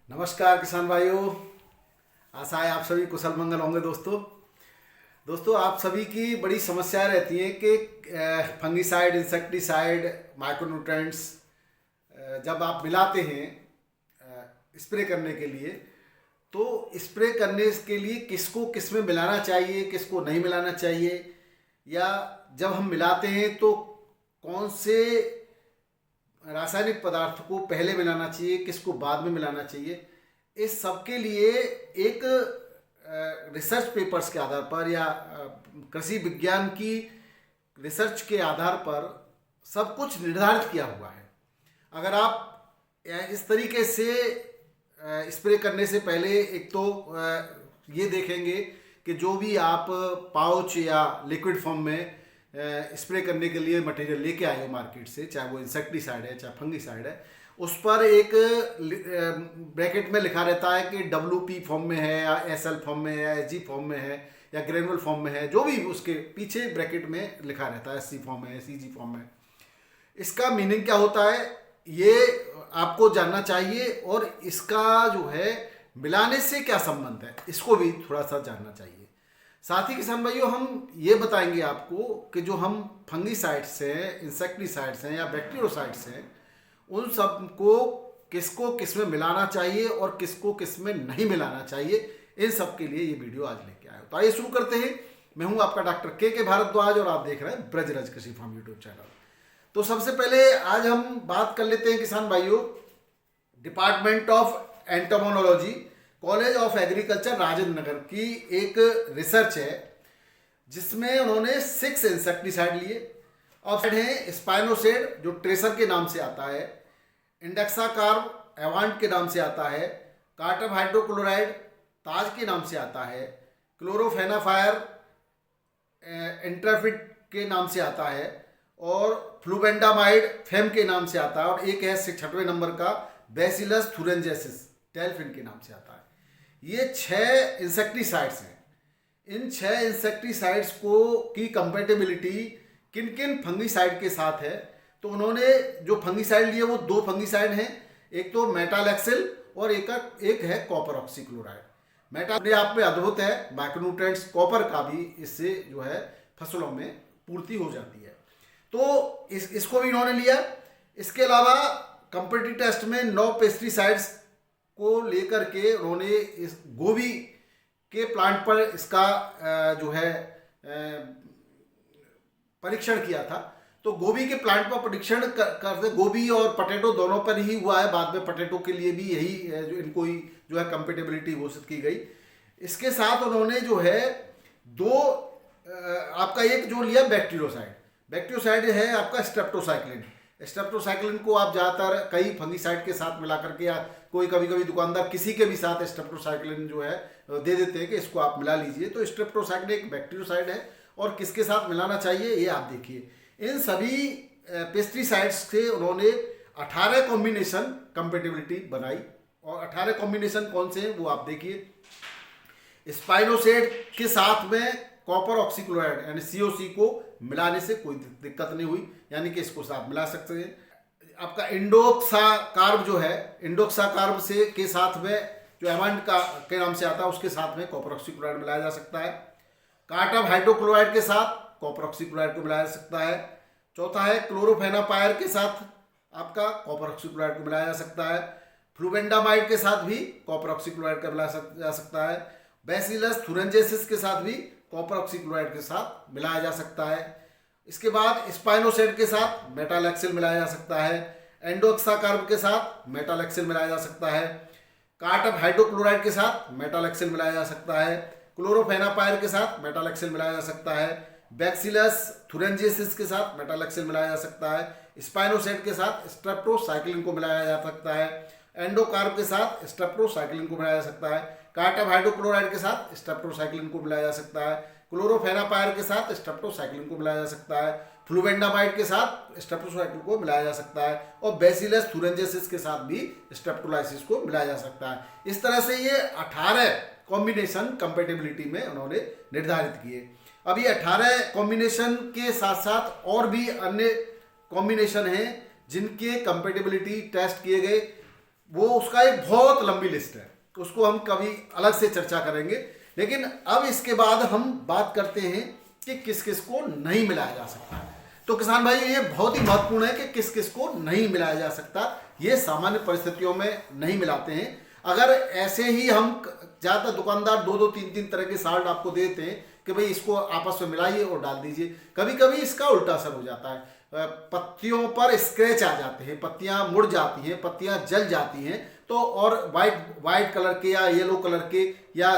नमस्कार किसान भाइयों। आशा है आप सभी कुशल मंगल होंगे। दोस्तों आप सभी की बड़ी समस्या रहती है कि फंगीसाइड, इंसेक्टिसाइड, माइक्रोन्यूट्रेंट्स जब आप मिलाते हैं स्प्रे करने के लिए, तो स्प्रे करने के लिए किसको किस में मिलाना चाहिए, किसको नहीं मिलाना चाहिए, या जब हम मिलाते हैं तो कौन से रासायनिक पदार्थ को पहले मिलाना चाहिए, किसको बाद में मिलाना चाहिए, इस सब के लिए एक रिसर्च पेपर्स के आधार पर या कृषि विज्ञान की रिसर्च के आधार पर सब कुछ निर्धारित किया हुआ है। अगर आप इस तरीके से स्प्रे करने से पहले एक तो ये देखेंगे कि जो भी आप पाउच या लिक्विड फॉर्म में स्प्रे करने के लिए मटेरियल लेके आए हो मार्केट से, चाहे वो इंसेक्टिसाइड है चाहे फंगीसाइड है, उस पर एक ब्रैकेट में लिखा रहता है कि WP फॉर्म में है या SL फॉर्म में है या SG फॉर्म में है या ग्रेनुअल फॉर्म में है, जो भी उसके पीछे ब्रैकेट में लिखा रहता है, SC फॉर्म में है, CG फॉर्म में। इसका मीनिंग क्या होता है ये आपको जानना चाहिए, और इसका जो है मिलाने से क्या संबंध है इसको भी थोड़ा सा जानना चाहिए। साथ ही किसान भाइयों हम ये बताएंगे आपको कि जो हम फंगीसाइड्स हैं, इंसेक्टिसाइड्स हैं या बैक्टीरियोसाइड्स हैं, उन सब को किसको किस में मिलाना चाहिए और किसको किस में नहीं मिलाना चाहिए, इन सब के लिए ये वीडियो आज लेके आया। तो आइए शुरू करते हैं। मैं हूं आपका डॉक्टर के भारद्वाज और आप देख रहे हैं ब्रजराज कृषि फार्म यूट्यूब चैनल। तो सबसे पहले आज हम बात कर लेते हैं किसान भाइयों, department of entomology, college of agriculture Rajendra Nagar की एक रिसर्च है जिसमें उन्होंने 6 इंसेक्टिसाइड लिए। और है स्पाइनोसेड जो ट्रेसर के नाम से आता है, इंडेक्साकार्ब एवांट के नाम से आता है, कार्टम हाइड्रोक्लोराइड ताज के नाम से आता है, क्लोरोफेनाफायर इंट्राफिट के नाम से आता है, और फ्लूबेंडामाइड फेम के नाम से आता है, और एक है 6वें नंबर का बैसिलस थुरेंजेसिस टेल्फिन के नाम से आता है। ये 6 इंसेक्टिसाइड्स हैं। इन 6 इंसेक्टिसाइड्स को की कंपेटेबिलिटी किन किन फंगीसाइड के साथ है, तो उन्होंने जो फंगीसाइड लिए वो 2 फंगीसाइड हैं, एक तो मेटालेक्सिल और एक है कॉपर ऑक्सीक्लोराइड। मेटा अपने आप में अद्भुत है, माइक्रोन्यूट्रेंट्स कॉपर का भी इससे जो है फसलों में पूर्ति हो जाती है, तो इसको भी इन्होंने लिया। इसके अलावा कंपेटिटिव टेस्ट में 9 पेस्टिसाइड्स को लेकर के उन्होंने इस गोभी के प्लांट पर इसका जो है परीक्षण किया था। तो गोभी के प्लांट पर परीक्षण करते, गोभी और पटेटो दोनों पर ही हुआ है, बाद में पटेटो के लिए भी यही जो इनको ही जो है कंपेटेबिलिटी घोषित की गई। इसके साथ उन्होंने जो है 2 आपका एक जो लिया बैक्टीरियोसाइड है आपका स्ट्रेप्टोसाइक्लिन को आप ज़्यादातर कई फंगीसाइड के साथ मिला करके, या कोई कभी कभी दुकानदार किसी के भी साथ स्ट्रेप्टोसाइक्लिन जो है दे देते हैं कि इसको आप मिला लीजिए। तो स्ट्रेप्टोसाइक्लिन एक बैक्टीरियोसाइड है, और किसके साथ मिलाना चाहिए ये आप देखिए। इन सभी पेस्टिसाइड्स से उन्होंने 18 कॉम्बिनेशन कंपेटेबिलिटी बनाई, और 18 कॉम्बिनेशन कौन से हैं वो आप देखिए। स्पाइनोसेड के साथ में कॉपर ऑक्सीक्लोराइड यानी COC को मिलाने से कोई दिक्कत नहीं हुई, यानी कि इसको साथ मिला सकते हैं। आपका इंडोक्साकार्ब जो है, इंडोक्साकार्ब से के साथ में जो एमांट का के नाम से आता है उसके साथ में कॉपर ऑक्सीक्लोराइड मिलाया जा सकता है। कार्टम हाइड्रोक्लोराइड के साथ कॉपर ऑक्सीक्लोराइड को मिलाया जा सकता है। चौथा है क्लोरोफेनापायर के साथ आपका कॉपर ऑक्सीक्लोराइड को मिलाया जा सकता है। फ्लूबेंडामाइड के साथ भी कॉपर ऑक्सीक्लोराइड का मिलाया जा सकता है। बैसिलस थुरेंजेसिस के साथ भी कॉपर ऑक्सीक्लोराइड के साथ मिलाया जा सकता है। इसके बाद स्पाइनोसेड के साथ मेटालेक्सिल मिलाया जा सकता है। एंडोक्साकार्ब के साथ मेटालेक्सिल मिलाया जा सकता है। कार्टम हाइड्रोक्लोराइड के साथ मेटालेक्सिल मिलाया जा सकता है। क्लोरोफेनापायर के साथ मेटालेक्सिल मिलाया जा सकता है। बैसिलस थुरेंजेसिस के साथ मेटालेक्सिल मिलाया जा सकता है। स्पाइनोसेड के साथ स्ट्रेप्टोसाइक्लिन को मिलाया जा सकता है। एंडोकार्ब के साथ स्ट्रेप्टोसाइक्लिन को मिलाया जा सकता है। कार्टम हाइड्रोक्लोराइड के साथ स्ट्रेप्टोसाइक्लिन को मिलाया जा सकता है। क्लोरोफेनापायर के साथ स्ट्रेप्टोसाइक्लिन को मिलाया जा सकता है। फ्लूबेंडामाइड के साथ स्ट्रेप्टोसाइक्लिन को मिलाया जा सकता है, और बैसिलस थुरेंजेसिस के साथ भी स्ट्रेप्टोलाइसिस को मिलाया जा सकता है। इस तरह से ये 18 कॉम्बिनेशन कंपेटेबिलिटी में उन्होंने निर्धारित किए। अब ये 18 कॉम्बिनेशन के साथ साथ और भी अन्य कॉम्बिनेशन हैं जिनके कंपेटेबिलिटी टेस्ट किए गए। वो उसका एक बहुत लंबी लिस्ट है, उसको हम कभी अलग से चर्चा करेंगे। लेकिन अब इसके बाद हम बात करते हैं कि किस किस को नहीं मिलाया जा सकता है। तो किसान भाई ये बहुत ही महत्वपूर्ण है कि किस किस को नहीं मिलाया जा सकता। ये सामान्य परिस्थितियों में नहीं मिलाते हैं। अगर ऐसे ही हम ज़्यादातर दुकानदार 2-2, 3-3 तरह के साल्ट आपको देते हैं कि भाई इसको आपस में मिलाइए और डाल दीजिए, कभी कभी इसका उल्टा असर हो जाता है। पत्तियों पर स्क्रैच आ जाते हैं, पत्तियां मुड़ जाती हैं, पत्तियां जल जाती हैं। तो और वाइट कलर के या येलो कलर के या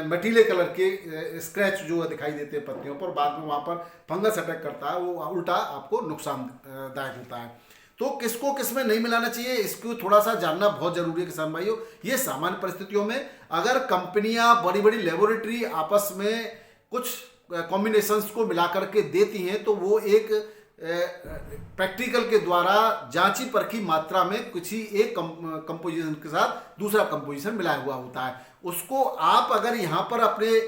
मटीले कलर के स्क्रैच जो दिखाई देते हैं पत्तियों पर, बाद में वहाँ पर फंगस अटैक करता है, वो उल्टा आपको नुकसानदायक होता है। तो किसको किस में नहीं मिलाना चाहिए, इसको थोड़ा सा जानना बहुत जरूरी है किसान भाइयों। ये सामान्य परिस्थितियों में अगर कंपनियां, बड़ी बड़ी लेबोरेटरी आपस में कुछ कॉम्बिनेशंस को मिला करके देती हैं तो वो एक प्रैक्टिकल के द्वारा जांची परखी मात्रा में कुछ ही एक कंपोजिशन के साथ दूसरा कंपोजिशन मिलाया हुआ होता है। उसको आप अगर यहाँ पर अपने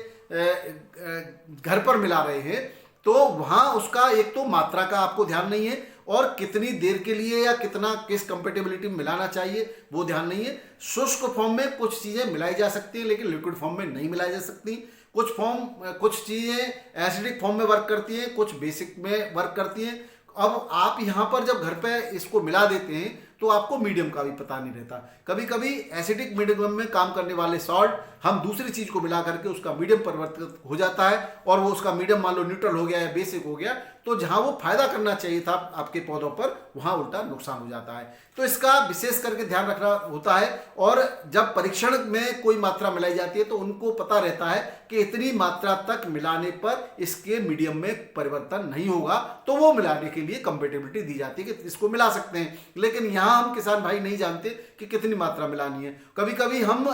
घर पर मिला रहे हैं तो वहाँ उसका एक तो मात्रा का आपको ध्यान नहीं है, और कितनी देर के लिए या कितना किस कंपेटेबिलिटी में मिलाना चाहिए वो ध्यान नहीं है। शुष्क फॉर्म में कुछ चीज़ें मिलाई जा सकती हैं लेकिन लिक्विड फॉर्म में नहीं मिलाई जा सकती। कुछ चीज़ें एसिडिक फॉर्म में वर्क करती हैं, कुछ बेसिक में वर्क करती हैं। अब आप यहाँ पर जब घर पे इसको मिला देते हैं तो आपको मीडियम का भी पता नहीं रहता। कभी कभी एसिडिक मीडियम में काम करने वाले सॉल्ट हम दूसरी चीज को मिला करके उसका मीडियम परिवर्तित हो जाता है, और वो उसका मीडियम मान लो न्यूट्रल हो गया या बेसिक हो गया, तो जहां वो फायदा करना चाहिए था आपके पौधों पर वहां उल्टा नुकसान हो जाता है। तो इसका विशेष करके ध्यान रखना होता है। और जब परीक्षण में कोई मात्रा मिलाई जाती है तो उनको पता रहता है कि इतनी मात्रा तक मिलाने पर इसके मीडियम में परिवर्तन नहीं होगा, तो वो मिलाने के लिए कंपेटेबिलिटी दी जाती है कि इसको मिला सकते हैं। लेकिन यहाँ हम किसान भाई नहीं जानते कि कितनी मात्रा मिलानी है। कभी कभी हम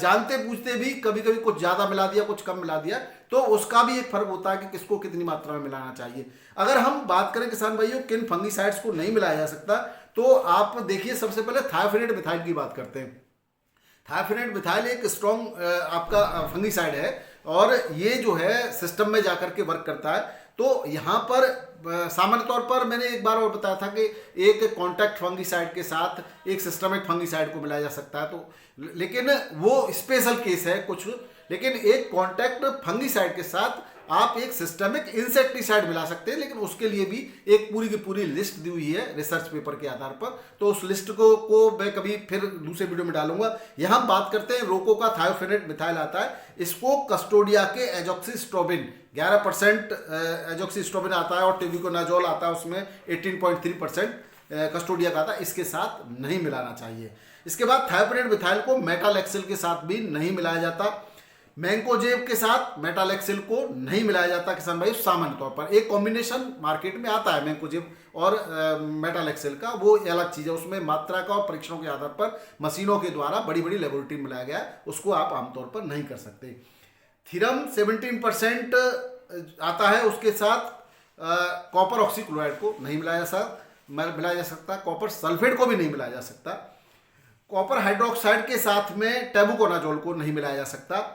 जानते पूछते भी, कभी कभी कुछ ज्यादा मिला दिया, कुछ कम मिला दिया, तो उसका भी एक फर्क होता है कि किसको कितनी मात्रा में मिलाना चाहिए। अगर हम बात करें किसान भाइयों किन फंगीसाइड्स को नहीं मिलाया जा सकता, तो आप देखिए सबसे पहले थायोफिनेट मिथाइल की बात करते हैं। थायोफिनेट मिथाइल एक स्ट्रॉन्ग आपका फंगीसाइड है और ये जो है सिस्टम में जाकर के वर्क करता है। तो यहाँ पर सामान्य तौर पर मैंने एक बार और बताया था कि एक कॉन्टैक्ट फंगीसाइड के साथ एक सिस्टमिक फंगीसाइड को मिलाया जा सकता है, तो लेकिन वो स्पेशल केस है कुछ। लेकिन एक कॉन्टैक्ट फंगीसाइड के साथ आप एक सिस्टमिक इंसेक्टिसाइड मिला सकते हैं, लेकिन उसके लिए भी एक पूरी की पूरी लिस्ट दी हुई है रिसर्च पेपर के आधार पर। तो उस लिस्ट को मैं कभी फिर दूसरे वीडियो में डालूंगा। यहाँ बात करते हैं रोको का थायोफिनेट मिथाइल आता है। इसको कस्टोडिया के एजॉक्सिस्ट्रोबिन 11% एजॉक्सिस्ट्रोबिन आता है, और टेबुकोनाजोल आता है उसमें 18.3% कस्टोडिया का आता है। इसके साथ नहीं मिलाना चाहिए। इसके बाद थायोफिनेट मिथाइल को मेटालेक्सिल के साथ भी नहीं मिलाया जाता। मैंकोजेब के साथ मेटालेक्सिल को नहीं मिलाया जाता किसान भाई। सामान्य तौर पर एक कॉम्बिनेशन मार्केट में आता है मैंकोजेब और मेटालेक्सिल का, वो अलग चीज़ है। उसमें मात्रा का और परीक्षणों के आधार पर मशीनों के द्वारा बड़ी बड़ी लेबोरेटरी में मिलाया गया है, उसको आप आमतौर पर नहीं कर सकते। थीरम 17% आता है, उसके साथ कॉपर ऑक्सीक्लोराइड को नहीं मिलाया जा सकता। कॉपर सल्फेट को भी नहीं मिलाया जा सकता। कॉपर हाइड्रोक्साइड के साथ में टेबुकोनाजोल को नहीं मिलाया जा सकता।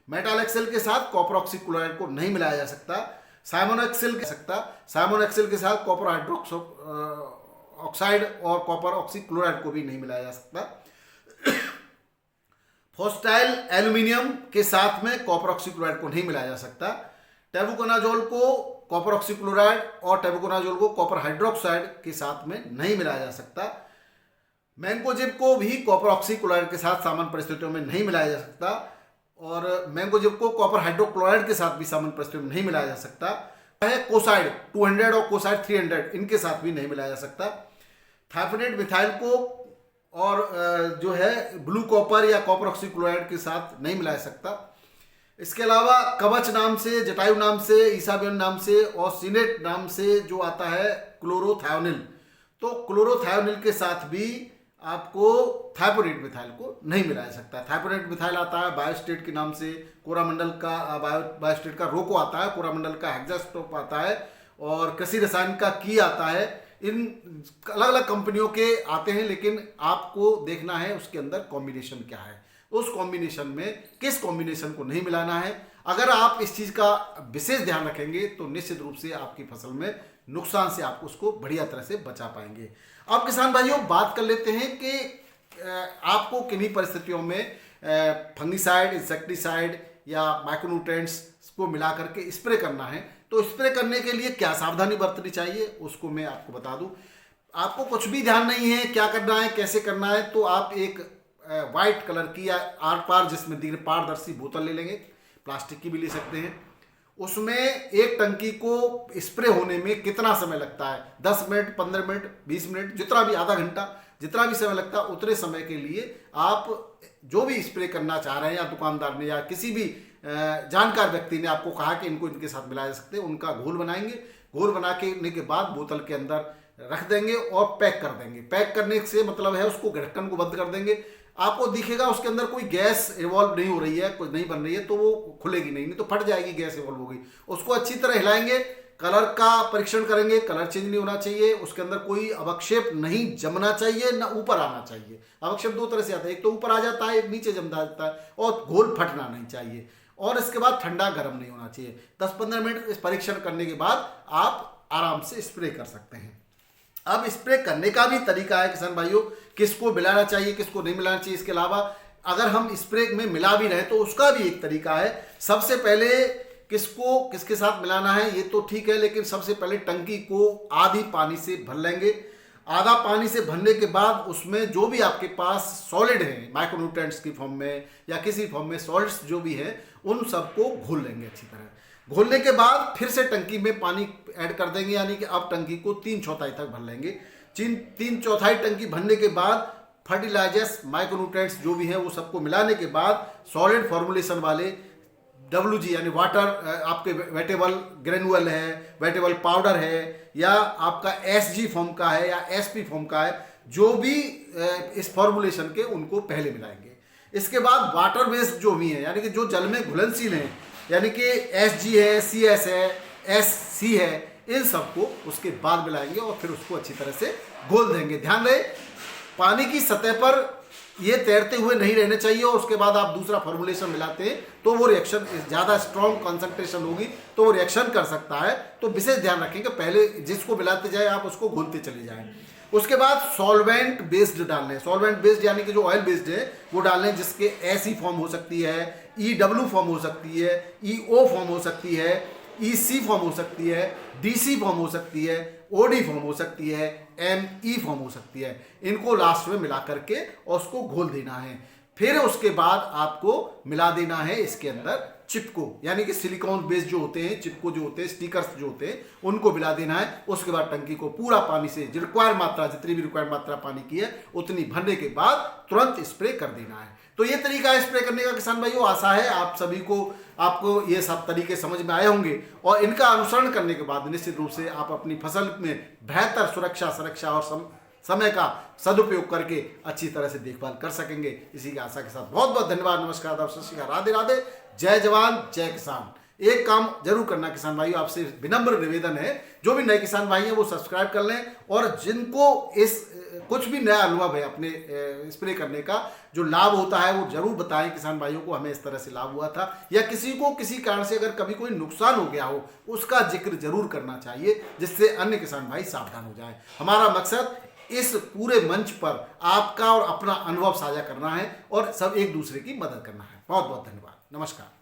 मेटालेक्सिल के साथ कॉपर ऑक्सीक्लोराइड को नहीं मिलाया जा सकता। साइमोनेक्सिल के साथ कॉपर हाइड्रोक्सो ऑक्साइड और कॉपर ऑक्सीक्लोराइड को भी नहीं मिलाया जा सकता। फोस्टाइल एल्यूमिनियम के साथ में कॉपर ऑक्सीक्लोराइड को नहीं मिलाया जा सकता। टेबुकोनाजोल को कॉपर ऑक्सीक्लोराइड और टेबुकोनाजोल को कॉपर हाइड्रोक्साइड के साथ में नहीं मिलाया जा सकता। मैंकोजेब को भी कॉपर ऑक्सीक्लोराइड के साथ सामान्य परिस्थितियों में नहीं मिलाया जा सकता, और मैंकोजेब को कॉपर हाइड्रोक्लोराइड के साथ भी सामान्य परिस्थितियों में नहीं मिलाया जा सकता है। कोसाइड 200 और कोसाइड 300 इनके साथ भी नहीं मिलाया जा सकता। थायोफिनेट मिथाइल को और जो है ब्लू कॉपर या कॉपर ऑक्सीक्लोराइड के साथ नहीं मिलाया सकता। इसके अलावा कवच नाम से, जटायु नाम से, ईसाबियन नाम से और सीनेट नाम से जो आता है क्लोरोथायोनिल, तो क्लोरोथायोनिल के साथ भी आपको थायोफिनेट मिथाइल को नहीं मिलाया सकता। थायोफिनेट मिथाइल आता है बायोस्टेट के नाम से, कोरामंडल का बायोस्टेट का रोको आता है, कोरामंडल का हेक्सास्टोप आता है, और कृषि रसायन का की आता है। इन अलग अलग कंपनियों के आते हैं, लेकिन आपको देखना है उसके अंदर कॉम्बिनेशन क्या है, उस कॉम्बिनेशन में किस कॉम्बिनेशन को नहीं मिलाना है। अगर आप इस चीज़ का विशेष ध्यान रखेंगे तो निश्चित रूप से आपकी फसल में नुकसान से आपको उसको बढ़िया तरह से बचा पाएंगे। अब किसान भाइयों बात कर लेते हैं कि आपको किन्हीं परिस्थितियों में फंगिसाइड, इंसेक्टिसाइड या माइक्रोन्यूट्रिएंट्स को मिला करके स्प्रे करना है। तो स्प्रे करने के लिए क्या सावधानी बरतनी चाहिए उसको मैं आपको बता दूं। आपको कुछ भी ध्यान नहीं है क्या करना है, कैसे करना है, तो आप एक वाइट कलर की या आर पार जिसमें पारदर्शी बोतल ले लेंगे, प्लास्टिक की भी ले सकते हैं। उसमें एक टंकी को स्प्रे होने में कितना समय लगता है, 10 मिनट, 15 मिनट, 20 मिनट, जितना भी, आधा घंटा, जितना भी समय लगता है उतने समय के लिए आप जो भी स्प्रे करना चाह रहे हैं, या दुकानदार ने या किसी भी जानकार व्यक्ति ने आपको कहा कि इनको इनके साथ मिलाया जा सकते हैं, उनका घोल बनाएंगे। घोल बनाने के बाद बोतल के अंदर रख देंगे और पैक कर देंगे। पैक करने से मतलब है उसको ढक्कन को बंद कर देंगे। आपको दिखेगा उसके अंदर कोई गैस इवॉल्व नहीं हो रही है, कोई नहीं बन रही है, तो वो खुलेगी नहीं तो फट जाएगी, गैस इवॉल्व होगी। उसको अच्छी तरह हिलाएंगे, कलर का परीक्षण करेंगे, कलर चेंज नहीं होना चाहिए, उसके अंदर कोई अवक्षेप नहीं जमना चाहिए, ना ऊपर आना चाहिए। अवक्षेप दो तरह से आता है, एक तो ऊपर आ जाता है, एक नीचे जम जाता है, और घोल फटना नहीं चाहिए। और इसके बाद ठंडा गर्म नहीं होना चाहिए। 10-15 मिनट इस परीक्षण करने के बाद आप आराम से स्प्रे कर सकते हैं। अब स्प्रे करने का भी तरीका है किसान भाइयों, किसको मिलाना चाहिए, किसको नहीं मिलाना चाहिए। इसके अलावा अगर हम स्प्रे में मिला भी रहे तो उसका भी एक तरीका है। सबसे पहले किसको किसके साथ मिलाना है ये तो ठीक है, लेकिन सबसे पहले टंकी को आधी पानी से भर लेंगे। आधा पानी से भरने के बाद उसमें जो भी आपके पास सॉलिड है, माइक्रोन्यूट्रिएंट्स की फॉर्म में या किसी फॉर्म में सॉलिड्स जो भी है, उन सबको घोल लेंगे अच्छी तरह। घोलने के बाद फिर से टंकी में पानी ऐड कर देंगे, यानी कि अब टंकी को 3/4 तक भर लेंगे। 3/4 टंकी भरने के बाद फर्टिलाइजर्स, माइक्रोन्यूट्रिएंट्स जो भी है वो सबको मिलाने के बाद सॉलिड फॉर्मुलेशन वाले WG यानी वाटर, आपके वेटेबल ग्रेनुअल है, वेटेबल पाउडर है, या आपका SG फॉर्म का है या SP फॉर्म का है, जो भी इस फॉर्मुलेशन के, उनको पहले मिलाएंगे। इसके बाद वाटर बेस्ड जो भी है, यानी कि जो जल में घुलनशील है, यानी कि SG है, CS है, SC है, इन सबको उसके बाद मिलाएंगे और फिर उसको अच्छी तरह से घोल देंगे। ध्यान रहे पानी की सतह पर ये तैरते हुए नहीं रहने चाहिए, और उसके बाद आप दूसरा फॉर्मुलेशन मिलाते हैं तो वो रिएक्शन ज़्यादा स्ट्रॉन्ग कंसंट्रेशन होगी तो वो रिएक्शन कर सकता है। तो विशेष ध्यान रखें कि पहले जिसको मिलाते जाए आप उसको घोलते चले जाएं। उसके बाद सॉल्वेंट बेस्ड डालने हैं। सॉल्वेंट बेस्ड यानी कि जो ऑयल बेस्ड है वो डालने, जिसके SE फॉर्म हो सकती है, EW फॉर्म हो सकती है, EO फॉर्म हो सकती है, EC फॉर्म हो सकती है, DC फॉर्म हो सकती है, OD फॉर्म हो सकती है, ME फॉर्म हो सकती है। इनको लास्ट में मिला करके और उसको घोल देना है। फिर उसके बाद आपको मिला देना है इसके अंदर चिपको, यानी कि सिलिकॉन बेस्ड जो होते हैं, चिपको जो होते हैं, स्टिकर्स जो होते हैं, उनको मिला देना है। उसके बाद टंकी को पूरा पानी से रिक्वायर्ड मात्रा, जितनी भी रिक्वायर्ड मात्रा पानी की है उतनी भरने के बाद तुरंत स्प्रे कर देना है। तो ये तरीका है स्प्रे करने का किसान भाइयों। आशा है आप सभी को, आपको ये सब तरीके समझ में आए होंगे, और इनका अनुसरण करने के बाद निश्चित रूप से आप अपनी फसल में बेहतर सुरक्षा और समय का सदुपयोग करके अच्छी तरह से देखभाल कर सकेंगे। इसी की आशा के साथ बहुत बहुत धन्यवाद। नमस्कार, राधे राधे, जय जवान जय किसान। एक काम जरूर करना किसान भाइयों, आपसे विनम्र निवेदन है, जो भी नए किसान भाई हैं वो सब्सक्राइब कर लें, और जिनको इस कुछ भी नया अनुभव है अपने स्प्रे करने का, जो लाभ होता है वो जरूर बताएं किसान भाइयों को, हमें इस तरह से लाभ हुआ था, या किसी को किसी कारण से अगर कभी कोई नुकसान हो गया हो उसका जिक्र जरूर करना चाहिए, जिससे अन्य किसान भाई सावधान हो जाएं। हमारा मकसद इस पूरे मंच पर आपका और अपना अनुभव साझा करना है और सब एक दूसरे की मदद करना है। बहुत बहुत धन्यवाद। नमस्कार।